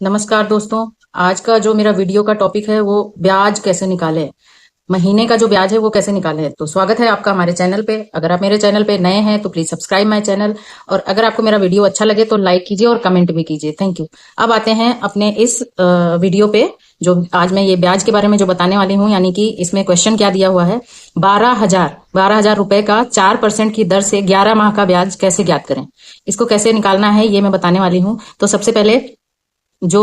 नमस्कार दोस्तों। आज का जो मेरा वीडियो का टॉपिक है वो ब्याज कैसे निकालें, महीने का जो ब्याज है वो कैसे निकालें। तो स्वागत है आपका हमारे चैनल पे। अगर आप मेरे चैनल पे नए हैं तो प्लीज सब्सक्राइब माय चैनल, और अगर आपको मेरा वीडियो अच्छा लगे तो लाइक कीजिए और कमेंट भी कीजिए। Thank you. अब आते हैं अपने इस वीडियो पे। जो आज मैं ये ब्याज के बारे में जो बताने वाली हूँ, यानी कि इसमें क्वेश्चन क्या दिया हुआ है, 12,000 रुपए का 4% की दर से 11 माह का ब्याज कैसे ज्ञात करें, इसको कैसे निकालना है ये मैं बताने वाली हूँ। तो सबसे पहले जो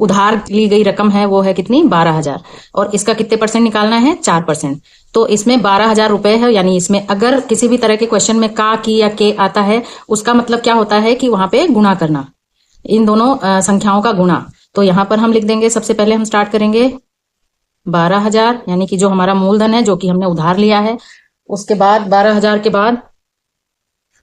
उधार ली गई रकम है वो है कितनी, 12,000, और इसका कितने परसेंट निकालना है, 4%। तो इसमें 12,000 रुपए है, यानी इसमें अगर किसी भी तरह के क्वेश्चन में का की या के आता है, उसका मतलब क्या होता है कि वहां पे गुणा करना, इन दोनों संख्याओं का गुणा। तो यहां पर हम लिख देंगे, सबसे पहले हम स्टार्ट करेंगे 12,000, यानी कि जो हमारा मूलधन है जो कि हमने उधार लिया है। उसके बाद 12,000 के बाद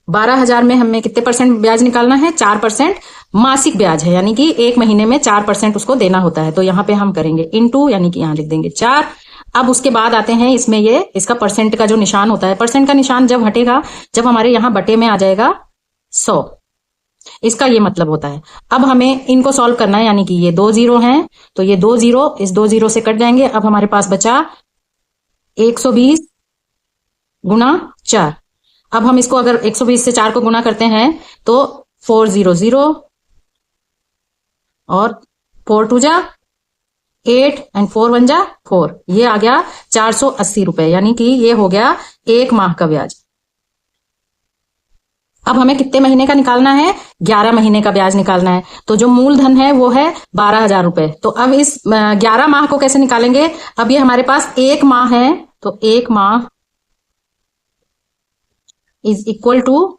12,000 में हमें कितने परसेंट ब्याज निकालना है, 4% मासिक ब्याज है, यानी कि एक महीने में 4% उसको देना होता है। तो यहाँ पे हम करेंगे इनटू, यानी कि यहाँ लिख देंगे 4। अब उसके बाद आते हैं इसमें ये इसका परसेंट का जो निशान होता है, परसेंट का निशान जब हटेगा, जब हमारे यहाँ बटे में आ जाएगा 100, इसका ये मतलब होता है। अब हमें इनको सॉल्व करना है, यानी कि ये 2 जीरो हैं, तो ये 2 जीरो इस 2 जीरो से कट जाएंगे। अब हमारे पास बचा 120 गुना 4। अब हम इसको अगर 120 से 4 को गुना करते हैं तो 400 और 4 टू जा 8 एंड 4 1 जा 4, ये आ गया 480 रुपए, यानी कि ये हो गया एक माह का ब्याज। अब हमें कितने महीने का निकालना है, 11 महीने का ब्याज निकालना है। तो जो मूलधन है वो है 12,000 रुपए। तो अब इस 11 माह को कैसे निकालेंगे, अब ये हमारे पास एक माह है, तो एक माह इज इक्वल टू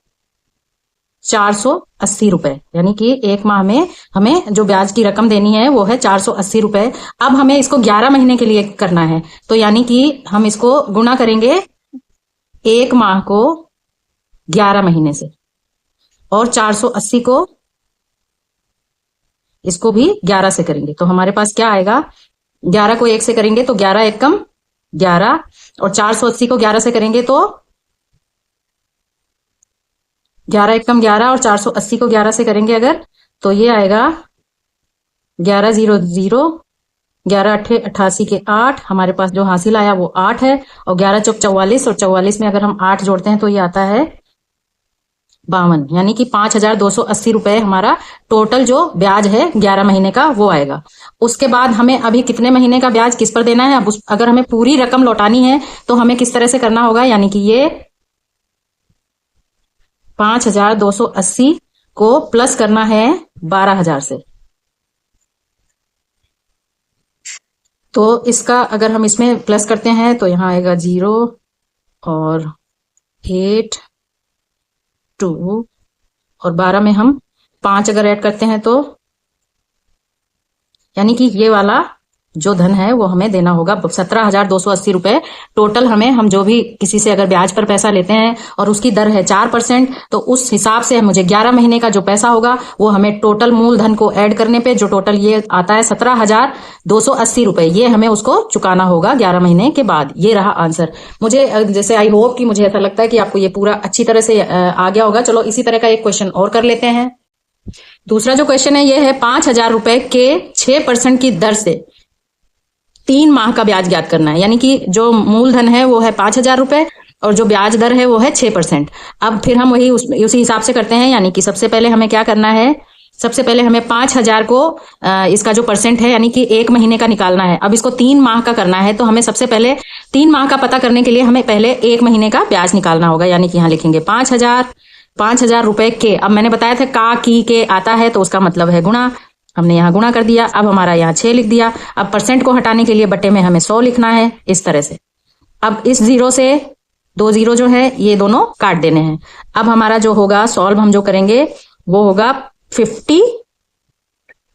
480 रुपए, यानी कि एक माह में हमें जो ब्याज की रकम देनी है वो है 480 रुपए। अब हमें इसको 11 महीने के लिए करना है, तो यानी कि हम इसको गुणा करेंगे एक माह को 11 महीने से, और 480 को इसको भी 11 से करेंगे। तो हमारे पास क्या आएगा, 11 को 1 से करेंगे तो 11 एकम 11, और 480 को 11 से करेंगे तो 11 एकम 11, और 480 को 11 से करेंगे अगर, तो ये आएगा 1100, 11 अट्ठे 88 के 8, हमारे पास जो हासिल आया वो 8 है, और 11 चौक 44, और 44 में अगर हम 8 जोड़ते हैं तो ये आता है 52, यानी कि 5,280 रुपए हमारा टोटल जो ब्याज है 11 महीने का वो आएगा। उसके बाद हमें अभी कितने महीने का ब्याज किस पर देना है, अब अगर हमें पूरी रकम लौटानी है तो हमें किस तरह से करना होगा, यानी कि ये 5,280 को प्लस करना है 12,000 से। तो इसका अगर हम इसमें प्लस करते हैं तो यहां आएगा 0 और 8 2, और 12 में हम 5 अगर ऐड करते हैं तो, यानी कि ये वाला जो धन है वो हमें देना होगा 17,280 रुपए टोटल। हमें, हम जो भी किसी से अगर ब्याज पर पैसा लेते हैं और उसकी दर है 4%, तो उस हिसाब से मुझे 11 महीने का जो पैसा होगा वो हमें टोटल मूलधन को ऐड करने पे जो टोटल ये आता है 17,280 रुपए, ये हमें उसको चुकाना होगा 11 महीने के बाद। ये रहा आंसर। मुझे जैसे आई होप कि मुझे ऐसा लगता है कि आपको ये पूरा अच्छी तरह से आ गया होगा। चलो इसी तरह का एक क्वेश्चन और कर लेते हैं। दूसरा जो क्वेश्चन है ये है 5,000 रुपए के 6% की दर से 3 माह का ब्याज ज्ञात करना है, यानी कि जो मूलधन है वो है 5,000 रुपए और जो ब्याज दर है वो है 6%। अब फिर हम वही उसी हिसाब से करते हैं, यानी कि सबसे पहले हमें क्या करना है, सबसे पहले हमें 5,000 को इसका जो परसेंट है यानी कि एक महीने का निकालना है। अब इसको 3 माह का करना है, तो हमें सबसे पहले 3 माह का पता करने के लिए हमें पहले एक महीने का ब्याज निकालना होगा, यानी कि यहाँ लिखेंगे 5,000 रुपए के। अब मैंने बताया था का की के आता है तो उसका मतलब है गुणा, हमने यहाँ गुणा कर दिया। अब हमारा यहाँ 6 लिख दिया। अब परसेंट को हटाने के लिए बटे में हमें 100 लिखना है, इस तरह से। अब इस 0 से 2 जीरो जो है ये दोनों काट देने हैं। अब हमारा जो होगा सॉल्व हम जो करेंगे वो होगा 50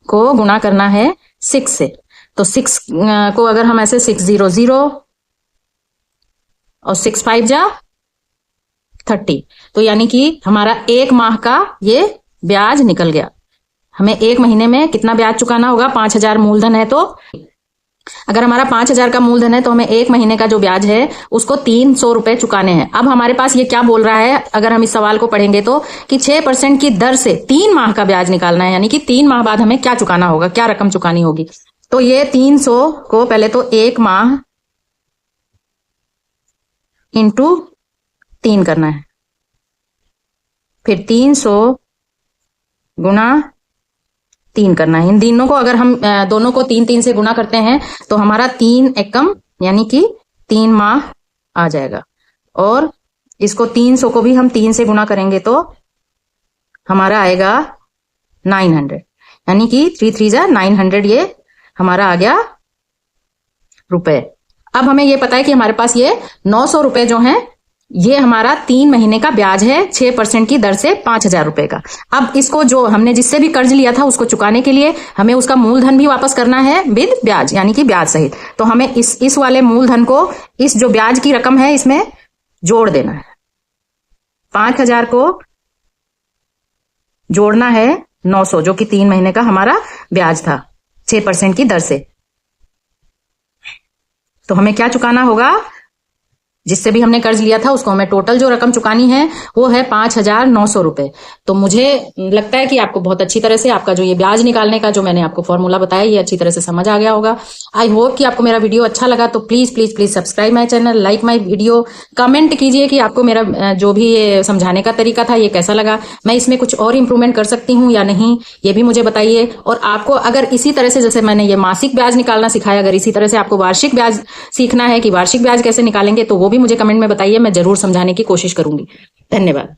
को गुणा करना है 6 से। तो 6 को अगर हम ऐसे 600 और 6 5 जा 30, तो यानी कि हमारा एक माह का ये ब्याज निकल गया। हमें एक महीने में कितना ब्याज चुकाना होगा, 5,000 मूलधन है तो अगर हमारा 5,000 का मूलधन है तो हमें 1 महीने का जो ब्याज है उसको 300 रुपए चुकाने हैं। अब हमारे पास ये क्या बोल रहा है, अगर हम इस सवाल को पढ़ेंगे तो कि 6% की दर से 3 माह का ब्याज निकालना है, यानी कि 3 माह बाद हमें क्या चुकाना होगा, क्या रकम चुकानी होगी। तो ये 300 को पहले तो 1 माह इंटू 3 करना है, फिर 300 गुना 3 करना है। इन तीनों को अगर हम दोनों को 3 से गुना करते हैं तो हमारा 3 एकम यानी कि 3 माह आ जाएगा। और इसको 300 को भी हम 3 से गुना करेंगे तो हमारा आएगा 900, यानी कि 3 3 जा 900, ये हमारा आ गया रुपए। अब हमें ये पता है कि हमारे पास ये 900 रुपए जो हैं ये हमारा 3 महीने का ब्याज है 6% की दर से 5,000 रुपए का। अब इसको जो हमने जिससे भी कर्ज लिया था उसको चुकाने के लिए हमें उसका मूलधन भी वापस करना है विद ब्याज, यानी कि ब्याज सहित। तो हमें इस वाले मूलधन को इस जो ब्याज की रकम है इसमें जोड़ देना है। 5,000 को जोड़ना है 900 जो कि 3 महीने का हमारा ब्याज था 6% की दर से। तो हमें क्या चुकाना होगा, जिससे भी हमने कर्ज लिया था उसको हमें टोटल जो रकम चुकानी है वो है 5,900 रुपए। तो मुझे लगता है कि आपको बहुत अच्छी तरह से आपका जो ये ब्याज निकालने का जो मैंने आपको फॉर्मूला बताया ये अच्छी तरह से समझ आ गया होगा। आई होप कि आपको मेरा वीडियो अच्छा लगा। तो please please please subscribe my channel, like my video, comment कीजिए कि आपको मेरा जो भी ये समझाने का तरीका था ये कैसा लगा, मैं इसमें कुछ और इंप्रूवमेंट कर सकती हूँ या नहीं, ये भी मुझे बताइए। और आपको अगर इसी तरह से जैसे मैंने ये मासिक ब्याज निकालना सिखाया, अगर इसी तरह से आपको वार्षिक ब्याज सीखना है कि वार्षिक ब्याज कैसे निकालेंगे तो वो भी मुझे कमेंट में बताइए, मैं जरूर समझाने की कोशिश करूंगी। धन्यवाद।